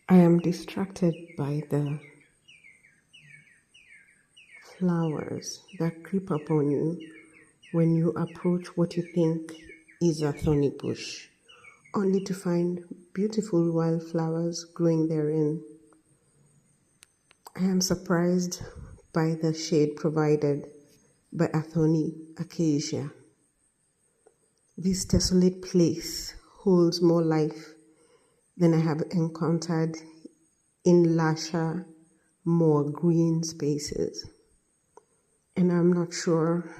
I am distracted by the flowers that creep upon you when you approach what you think is a thorny bush, only to find beautiful wildflowers growing therein. I am surprised by the shade provided by a thorny acacia. This desolate place holds more life than I have encountered in lusher, more green spaces. And I'm not sure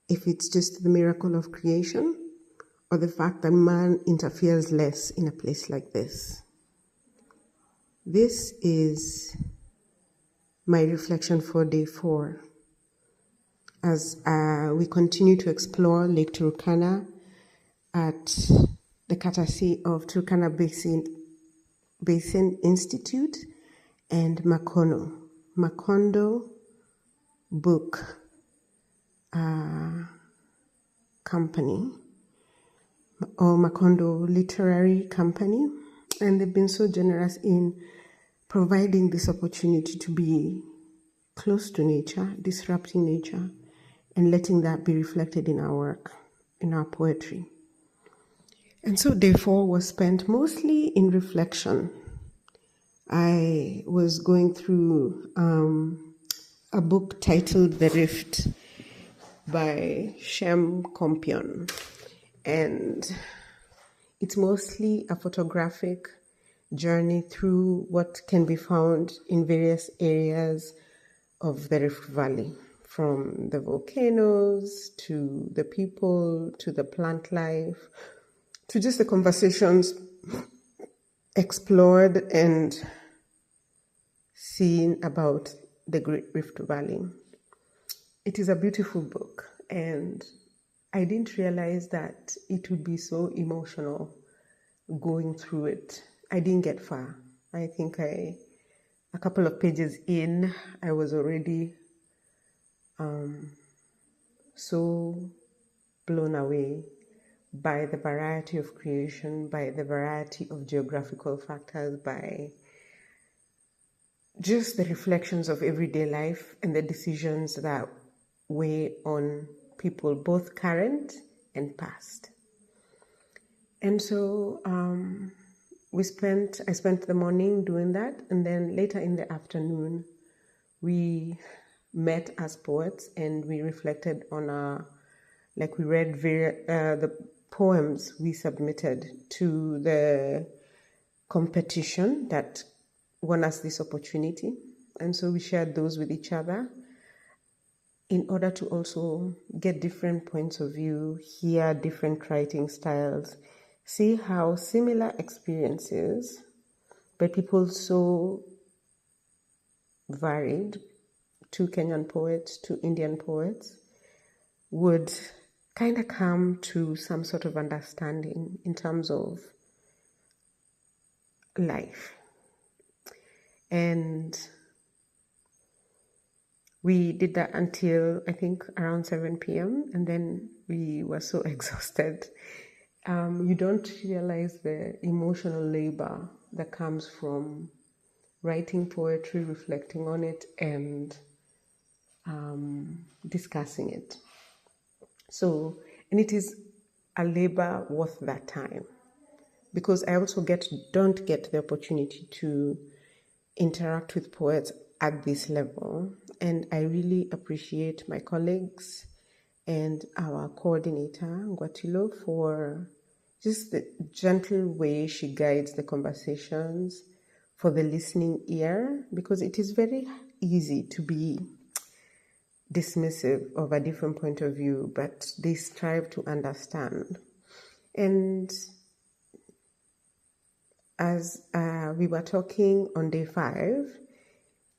if it's just the miracle of creation or the fact that man interferes less in a place like this. This is my reflection for day 4 as we continue to explore Lake Turkana at the courtesy of Turkana Basin Institute and Macondo Book Company or Macondo Literary Company, and they've been so generous in providing this opportunity to be close to nature, disrupting nature, and letting that be reflected in our work, in our poetry. And so day 4 was spent mostly in reflection. I was going through a book titled The Rift by Shem Kompion, and it's mostly a photographic journey through what can be found in various areas of the Rift Valley, from the volcanoes to the people to the plant life to just the conversations explored and seen about the Great Rift Valley. It is a beautiful book, and I didn't realize that it would be so emotional going through it. I didn't get far. I think a couple of pages in, I was already so blown away by the variety of creation, by the variety of geographical factors, by just the reflections of everyday life and the decisions that weigh on people, both current and past. And so I spent the morning doing that, and then later in the afternoon, we met as poets and we reflected on we read the poems we submitted to the competition that won us this opportunity. And so we shared those with each other in order to also get different points of view, hear different writing styles, see how similar experiences by people so varied, 2 Kenyan poets, 2 Indian poets, would kind of come to some sort of understanding in terms of life. And we did that until I think around 7 p.m. and then we were so exhausted. You don't realize the emotional labor that comes from writing poetry, reflecting on it, and discussing it. So, and it is a labor worth that time, because I also don't get the opportunity to interact with poets at this level. And I really appreciate my colleagues and our coordinator, Ngwatilo, for just the gentle way she guides the conversations, for the listening ear, because it is very easy to be dismissive of a different point of view, but they strive to understand. And as we were talking on day 5,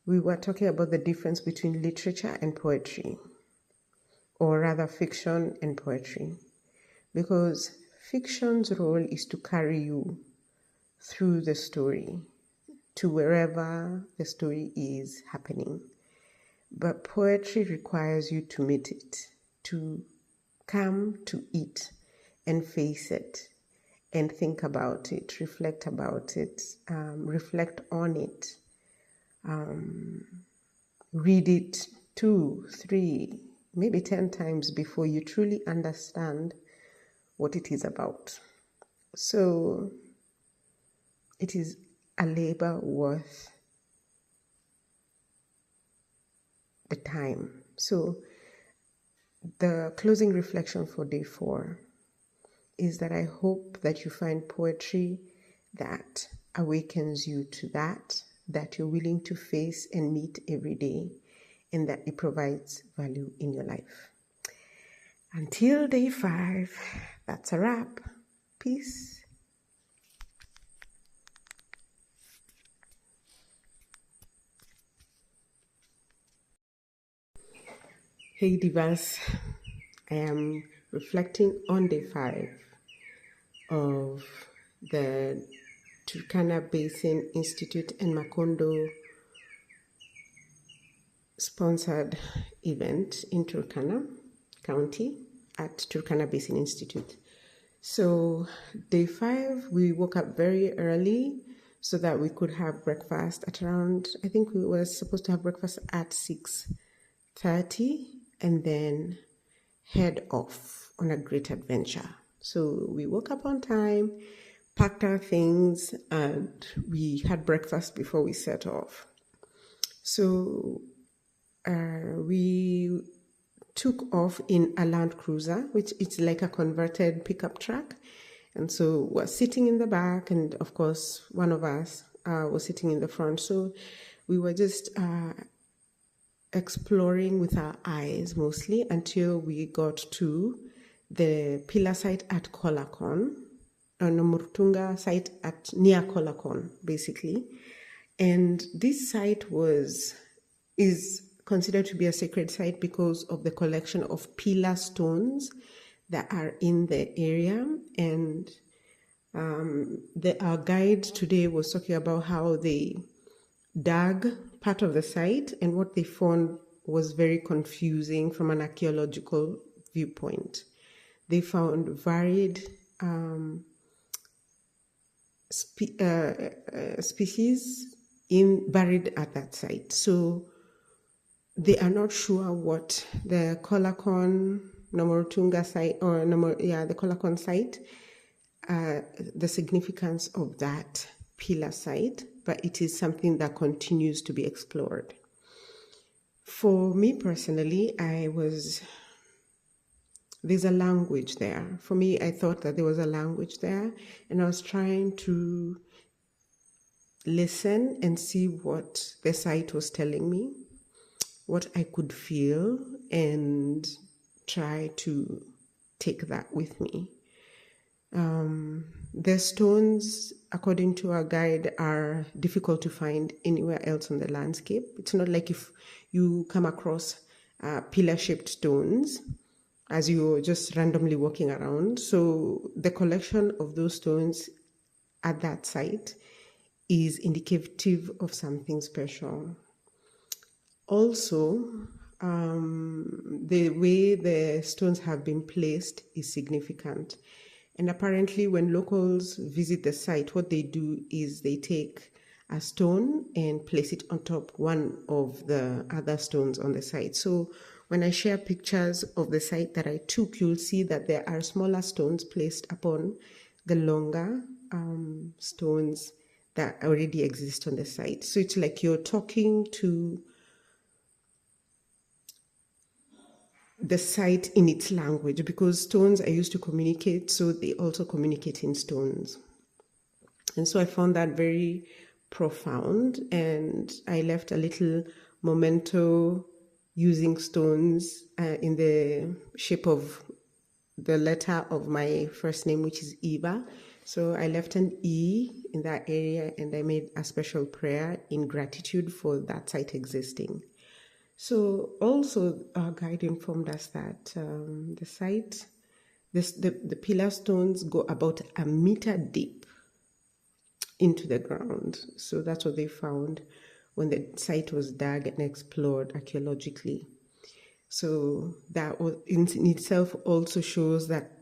we were talking about the difference between literature and poetry, or rather fiction and poetry, because fiction's role is to carry you through the story to wherever the story is happening. But poetry requires you to meet it, to come to it and face it and think about it, reflect about it, reflect on it, read it 2, 3, maybe 10 times before you truly understand what it is about. So it is a labor worth the time. So the closing reflection for day 4 is that I hope that you find poetry that awakens you to that you're willing to face and meet every day, and that it provides value in your life. Until day 5, that's a wrap. Peace. Hey Divas, I am reflecting on day 5 of the Turkana Basin Institute and Macondo sponsored event in Turkana County at Turkana Basin Institute. So day 5, we woke up very early so that we could have breakfast at around, I think we were supposed to have breakfast at 6:30 and then head off on a great adventure. So we woke up on time, packed our things, and we had breakfast before we set off. So we took off in a Land Cruiser, which is like a converted pickup truck. And so we're sitting in the back, and of course, one of us was sitting in the front. So we were just exploring with our eyes mostly until we got to the pillar site at Kolakon, Nomurtunga site at near Kolakon, basically. And this site is considered to be a sacred site because of the collection of pillar stones that are in the area. And our guide today was talking about how they dug part of the site, and what they found was very confusing from an archaeological viewpoint. They found varied species buried at that site. So they are not sure what the Kolakon Nomortunga site, or the Kolakon site, the significance of that pillar site, but it is something that continues to be explored. For me personally, there's a language there. For me, I thought that there was a language there, and I was trying to listen and see what the site was telling me, what I could feel, and try to take that with me. The stones, according to our guide, are difficult to find anywhere else on the landscape. It's not like if you come across pillar-shaped stones as you're just randomly walking around. So the collection of those stones at that site is indicative of something special. Also, the way the stones have been placed is significant. And apparently when locals visit the site, what they do is they take a stone and place it on top one of the other stones on the site. So when I share pictures of the site that I took, you'll see that there are smaller stones placed upon the longer stones that already exist on the site. So it's like you're talking to the site in its language, because stones are used to communicate, so they also communicate in stones. And so I found that very profound, and I left a little memento using stones in the shape of the letter of my first name, which is Eva. So I left an E in that area, and I made a special prayer in gratitude for that site existing. So also our guide informed us that the site, the pillar stones go about a meter deep into the ground. So that's what they found when the site was dug and explored archaeologically. So that in itself also shows that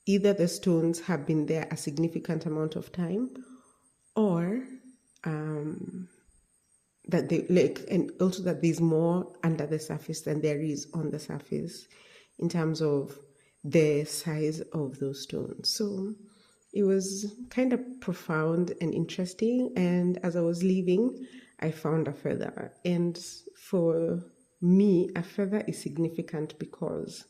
either the stones have been there a significant amount of time, or that they like, and also that there's more under the surface than there is on the surface in terms of the size of those stones. So it was kind of profound and interesting. And as I was leaving, I found a feather. And for me, a feather is significant because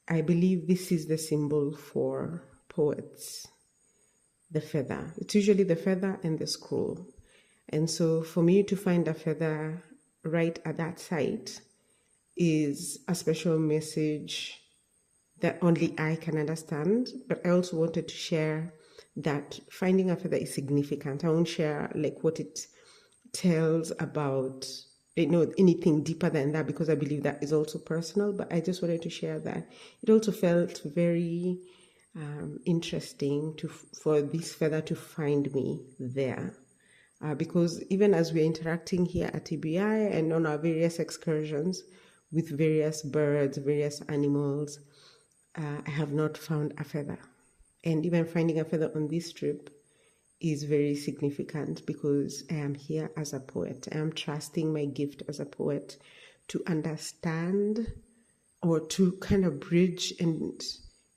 I believe this is the symbol for poets, the feather. It's usually the feather and the scroll. And so for me to find a feather right at that site is a special message that only I can understand. But I also wanted to share that finding a feather is significant. I won't share like what it tells about, anything deeper than that, because I believe that is also personal. But I just wanted to share that it also felt very interesting for this feather to find me there. Because even as we're interacting here at TBI and on our various excursions with various birds, various animals, I have not found a feather. And even finding a feather on this trip is very significant because I am here as a poet. I am trusting my gift as a poet to understand or to kind of bridge and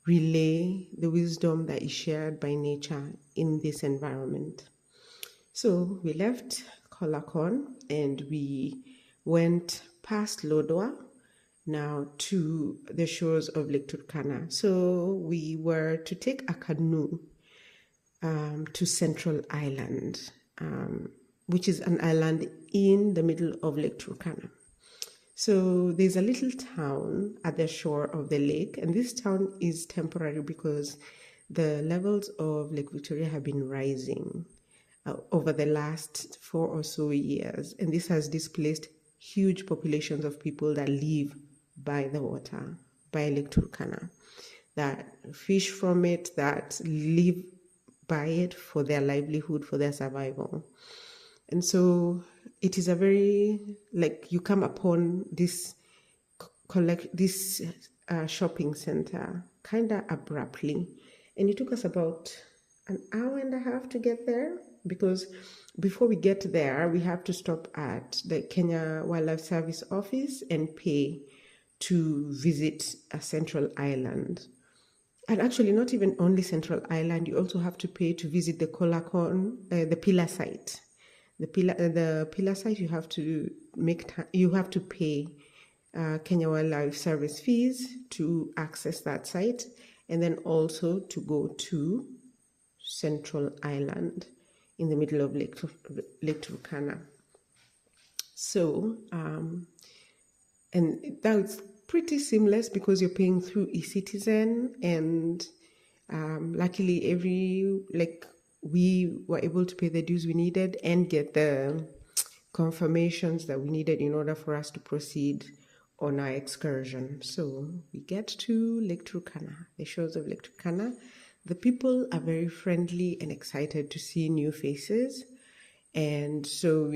relay the wisdom that is shared by nature in this environment. So we left Kolakon and we went past Lodwa now to the shores of Lake Turkana. So we were to take a canoe to Central Island, which is an island in the middle of Lake Turkana. So there's a little town at the shore of the lake, and this town is temporary because the levels of Lake Victoria have been rising over the last 4 or so years, and this has displaced huge populations of people that live by the water, by Lake Turkana, that fish from it, that live by it for their livelihood, for their survival. And so it is a very, like, you come upon this shopping center kind of abruptly, and it took us about an hour and a half to get there, because before we get there, we have to stop at the Kenya Wildlife Service office and pay to visit a Central Island. And actually, not even only Central Island, you also have to pay to visit the Kolakon, the pillar site. The pillar site, you have to pay Kenya Wildlife Service fees to access that site, and then also to go to Central Island in the middle of Lake Turkana. So, and that's pretty seamless because you're paying through eCitizen, and luckily we were able to pay the dues we needed and get the confirmations that we needed in order for us to proceed on our excursion. So we get to Lake Turkana, the shores of Lake Turkana. The people are very friendly and excited to see new faces. And so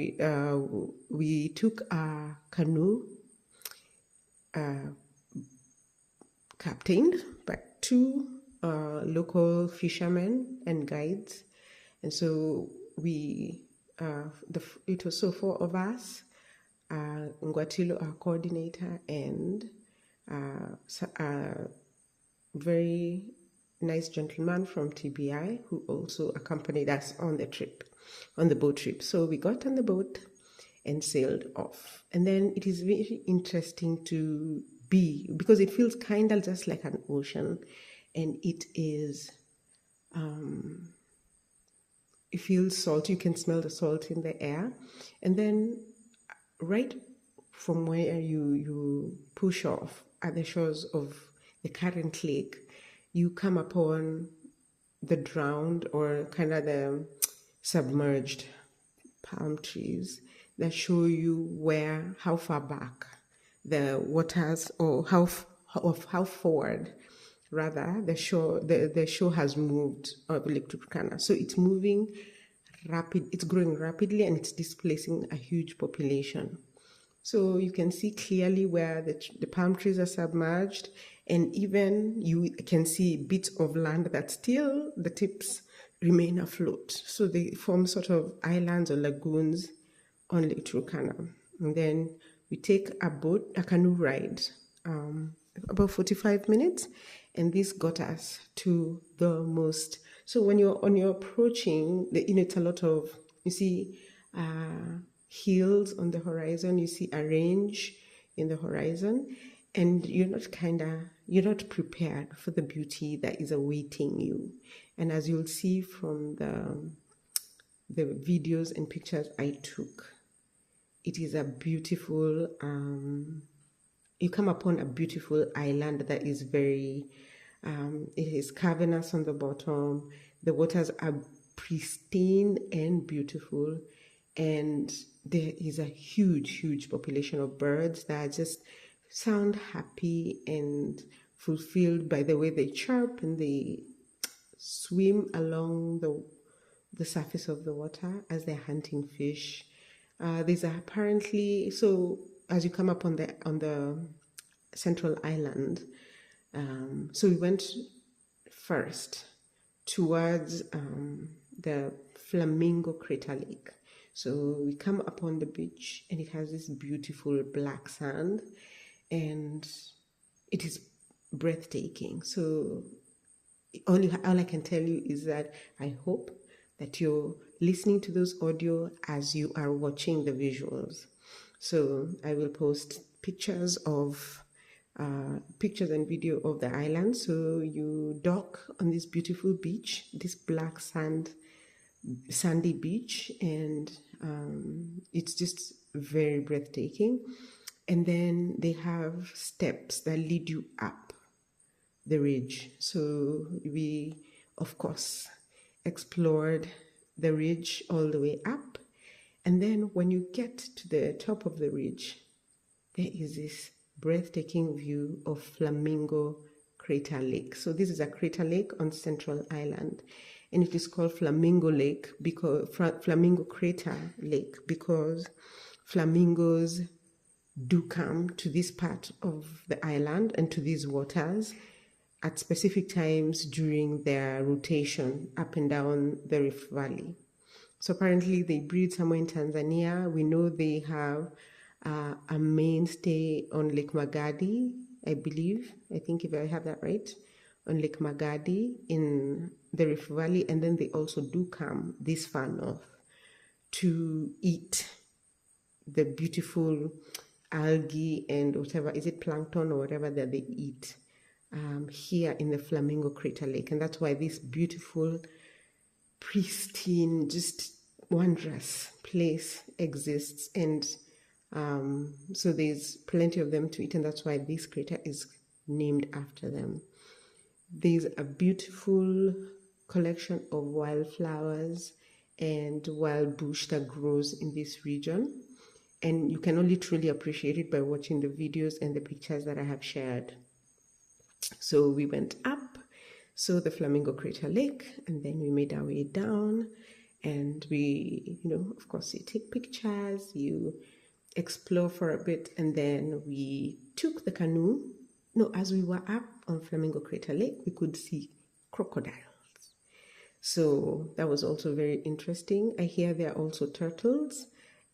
we took our canoe captained by 2 local fishermen and guides. And so it was 4 of us, Ngwatilo, our coordinator, and a very nice gentleman from TBI who also accompanied us on the boat trip. So we got on the boat and sailed off. And then it is very interesting to be, because it feels kind of just like an ocean, and it is, it feels salty. You can smell the salt in the air. And then right from where you push off at the shores of the current lake, you come upon the drowned, or kind of the submerged palm trees that show you how far back the waters, or how forward rather the shore has moved of Lake Turkana. So it's moving it's growing rapidly, and it's displacing a huge population. So you can see clearly where the palm trees are submerged, And even you can see bits of land that still the tips remain afloat. So they form sort of islands or lagoons on Lake Turkana. And then we take a canoe ride, about 45 minutes, and this got us to the most. So when you're approaching, it's a lot of, you see hills on the horizon, you see a range in the horizon, and you're not prepared for the beauty that is awaiting you. And as you'll see from the videos and pictures I took, it is a beautiful, you come upon a beautiful island that is very, it is cavernous on the bottom. The waters are pristine and beautiful. And there is a huge population of birds that just sound happy and fulfilled by the way they chirp and they swim along the surface of the water as they're hunting fish. There's apparently, so as you come up on the central island, so we went first towards the Flamingo crater lake. So we come upon the beach and it has this beautiful black sand and it is breathtaking. So all I can tell you is that I hope that you're listening to those audio as you are watching the visuals. So I will post pictures and video of the island. So you dock on this beautiful beach, this black sandy beach, and it's just very breathtaking. And then they have steps that lead you up the ridge. So we, of course, explored the ridge all the way up. And then when you get to the top of the ridge, there is this breathtaking view of Flamingo Crater Lake. So this is a crater lake on Central Island, and it is called Flamingo Lake because Flamingo Crater Lake because flamingos do come to this part of the island and to these waters at specific times during their rotation up and down the Rift Valley. So apparently they breed somewhere in Tanzania. We know they have a mainstay on Lake Magadi, I believe. I think if I have that right, on Lake Magadi in the Rift Valley. And then they also do come this far north to eat the beautiful algae and whatever, is it plankton or whatever that they eat here in the Flamingo Crater Lake. And that's why this beautiful, pristine, just wondrous place exists. And so there's plenty of them to eat, and that's why this crater is named after them. There's a beautiful collection of wildflowers and wild bush that grows in this region, and you can only truly appreciate it by watching the videos and the pictures that I have shared. So we went up, so the Flamingo Crater Lake, and then we made our way down, and we, of course, you take pictures, you explore for a bit, and then we took the canoe. As we were up on Flamingo Crater Lake, we could see crocodiles. So that was also very interesting. I hear there are also turtles,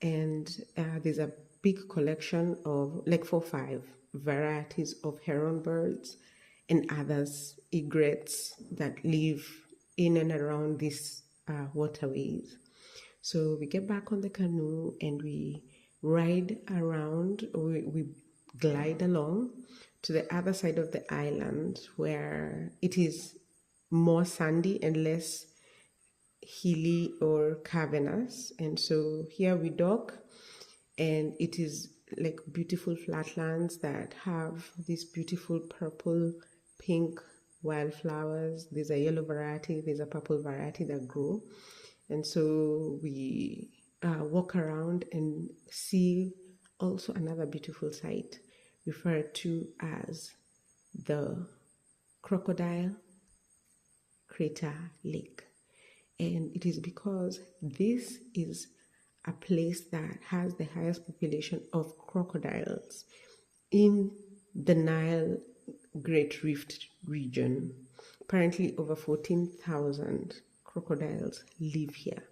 and there's a big collection of like 4 or 5 varieties of heron birds and others, egrets, that live in and around these waterways. So we get back on the canoe and we ride around, we glide along to the other side of the island where it is more sandy and less hilly or cavernous. And so here we dock, and it is like beautiful flatlands that have these beautiful purple, pink wildflowers. There's a yellow variety, there's a purple variety that grow. And so we walk around and see also another beautiful site referred to as the Crocodile Crater Lake. And it is because this is a place that has the highest population of crocodiles in the Nile Great Rift region. Apparently, over 14,000 crocodiles live here.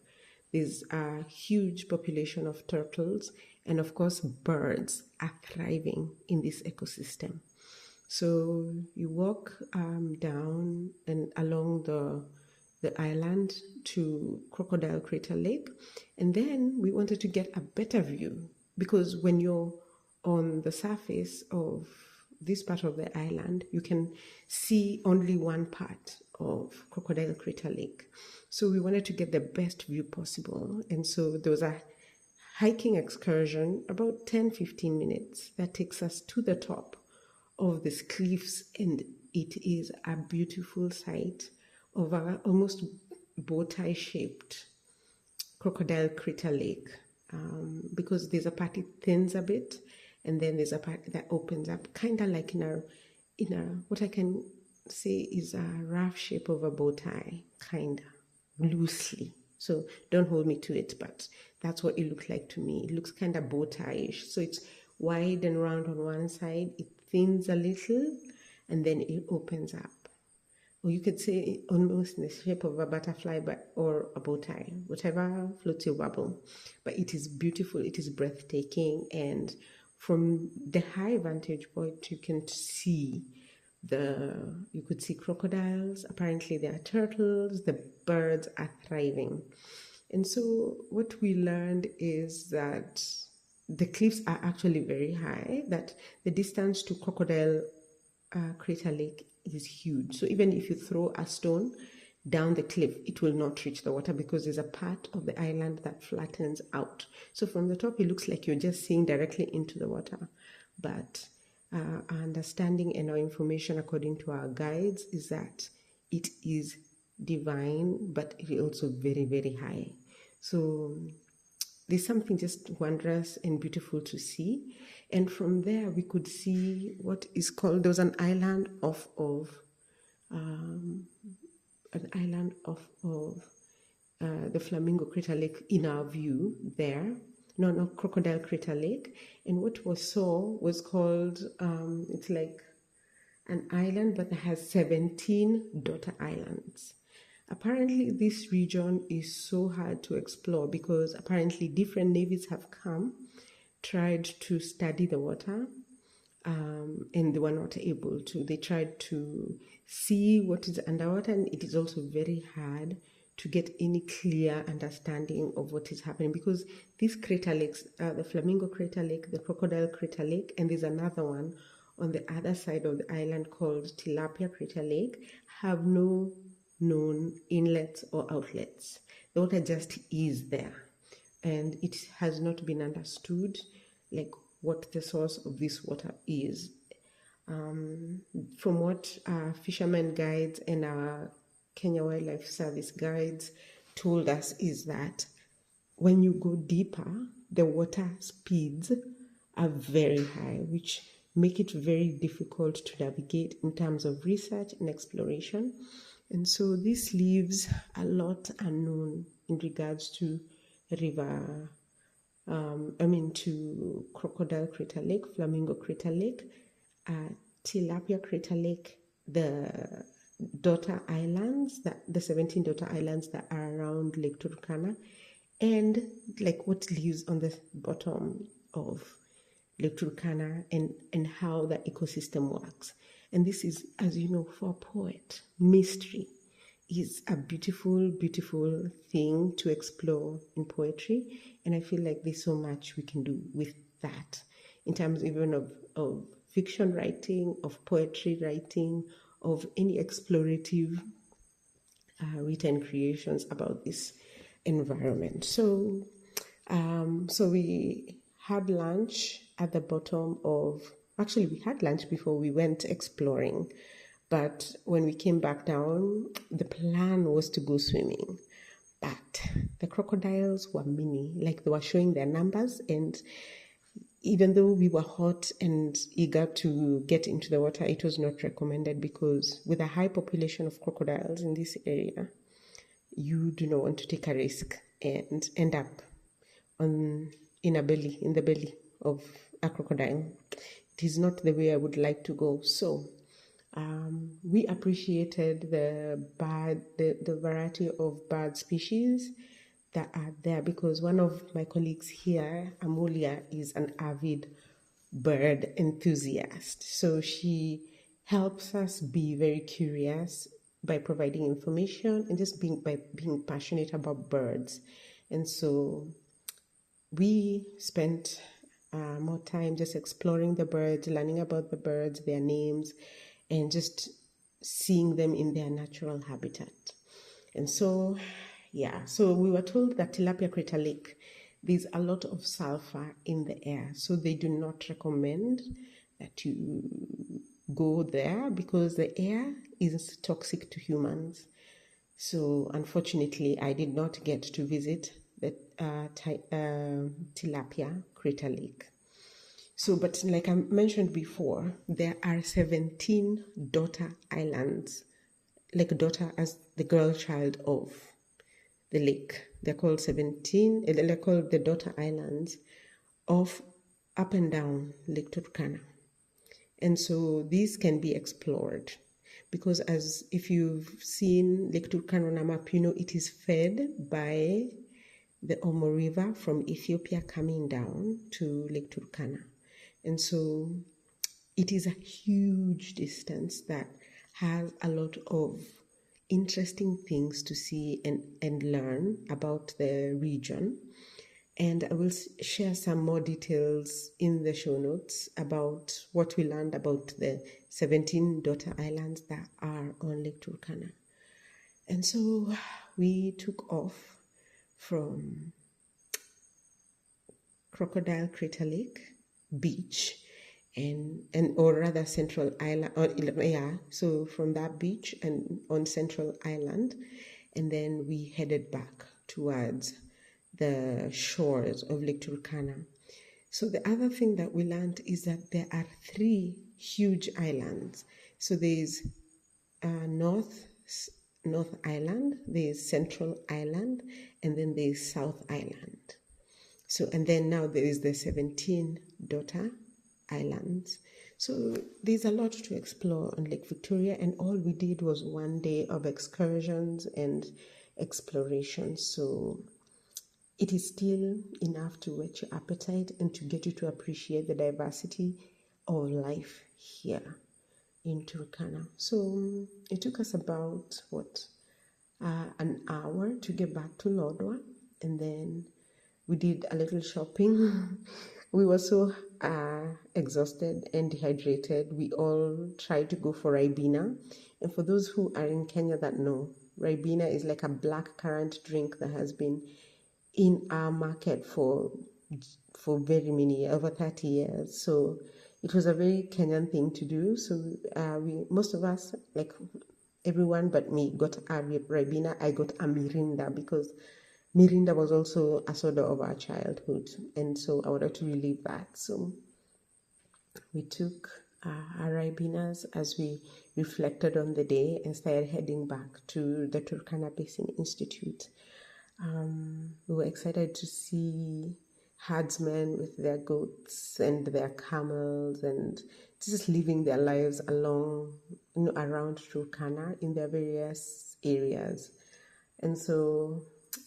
There's a huge population of turtles, and of course, birds are thriving in this ecosystem. So you walk down and along the island to Crocodile Crater Lake, and then we wanted to get a better view because when you're on the surface of this part of the island, you can see only one part of Crocodile Crater Lake. So we wanted to get the best view possible, and so there was a hiking excursion about 10-15 minutes that takes us to the top of these cliffs, and it is a beautiful sight of a almost bow tie shaped Crocodile Crater Lake, because there's a part it thins a bit, and then there's a part that opens up, kind of like in a what I can say is a rough shape of a bow tie, kind of loosely. So don't hold me to it, but that's what it looked like to me. It looks kind of bow tie-ish. So it's wide and round on one side, it thins a little, and then it opens up. Or you could say almost in the shape of a butterfly, or a bow tie, whatever floats your bubble. But it is beautiful, it is breathtaking, and from the high vantage point, you can see you could see crocodiles. Apparently there are turtles, the birds are thriving. And so what we learned is that the cliffs are actually very high, that the distance to Crocodile Crater Lake is huge. So even if you throw a stone down the cliff, it will not reach the water because there's a part of the island that flattens out. So from the top, it looks like you're just seeing directly into the water. But our understanding and our information according to our guides is that it is divine, but it is also very, very high. So there's something just wondrous and beautiful to see. And from there, we could see what is called, there was an island off of the Flamingo Crater Lake in our view there. No, Crocodile Crater Lake. And what we saw was called, it's like an island, but it has 17 daughter islands. Apparently, this region is so hard to explore because apparently different navies have come, tried to study the water, and they were not able to. They tried to see what is underwater, and it is also very hard to get any clear understanding of what is happening because these crater lakes, the Flamingo Crater Lake, the Crocodile Crater Lake, and there's another one on the other side of the island called Tilapia Crater Lake, have no known inlets or outlets. The water just is there, and it has not been understood like what the source of this water is. From what our fishermen guides and our Kenya Wildlife Service guides told us is that when you go deeper, the water speeds are very high, which make it very difficult to navigate in terms of research and exploration. And so this leaves a lot unknown in regards to to Crocodile Crater Lake, Flamingo Crater Lake, Tilapia Crater Lake, the daughter islands, the 17 daughter islands that are around Lake Turkana, and like what lives on the bottom of Lake Turkana and how the ecosystem works. And this is, as you know, for a poet, mystery is a beautiful, beautiful thing to explore in poetry. And I feel like there's so much we can do with that in terms even of fiction writing, of poetry writing, of any explorative written creations about this environment. So we had lunch at the bottom of, actually we had lunch before we went exploring, but when we came back down, the plan was to go swimming. But the crocodiles were many, like they were showing their numbers, and even though we were hot and eager to get into the water, it was not recommended because with a high population of crocodiles in this area, you do not want to take a risk and end up in the belly of a crocodile. It is not the way I would like to go. So We appreciated the variety of bird species that are there, because one of my colleagues here, Amulia, is an avid bird enthusiast. So she helps us be very curious by providing information and just by being passionate about birds. And so we spent more time just exploring the birds, learning about the birds, their names, and just seeing them in their natural habitat. And so, so we were told that Tilapia Crater Lake, there's a lot of sulfur in the air. So they do not recommend that you go there because the air is toxic to humans. So unfortunately, I did not get to visit the Tilapia Crater Lake. So, but like I mentioned before, there are 17 daughter islands, like daughter as the girl child of the lake. They're called they're called the daughter islands of up and down Lake Turkana. And so these can be explored because if you've seen Lake Turkana on a map, you know it is fed by the Omo River from Ethiopia coming down to Lake Turkana. And so it is a huge distance that has a lot of interesting things to see and learn about the region. And I will share some more details in the show notes about what we learned about the 17 daughter islands that are on Lake Turkana. And so we took off from Crocodile Crater Lake beach or rather Central Island, so from that beach and on Central Island, and then we headed back towards the shores of Lake Turkana. So the other thing that we learned is that there are 3 huge islands. So there's North Island, there's Central Island, and then there's South Island. So, and then now there is the 17 daughter islands. So there's a lot to explore on Lake Victoria, and all we did was 1 day of excursions and exploration. So it is still enough to whet your appetite and to get you to appreciate the diversity of life here in Turkana. So it took us about an hour to get back to Lodwar, and then we did a little shopping. We were so exhausted and dehydrated. We all tried to go for Ribena. And for those who are in Kenya that know, Ribena is like a black currant drink that has been in our market for very many years, over 30 years. So it was a very Kenyan thing to do. So most of us, like everyone but me, got a Ribena. I got a Mirinda because Mirinda was also a soda of our childhood, and so I wanted to relive that. So we took our Ribenas as we reflected on the day and started heading back to the Turkana Basin Institute. We were excited to see herdsmen with their goats and their camels and just living their lives around Turkana in their various areas. And so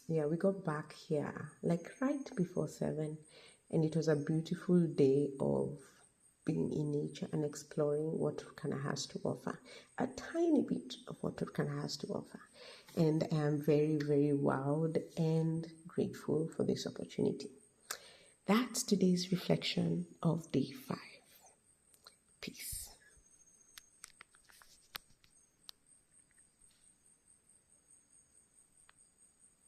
we got back here like right before 7, and it was a beautiful day of being in nature and exploring what Turkana has to offer, a tiny bit of what Turkana has to offer. And I am very, very wowed and grateful for this opportunity. That's today's reflection of day 5.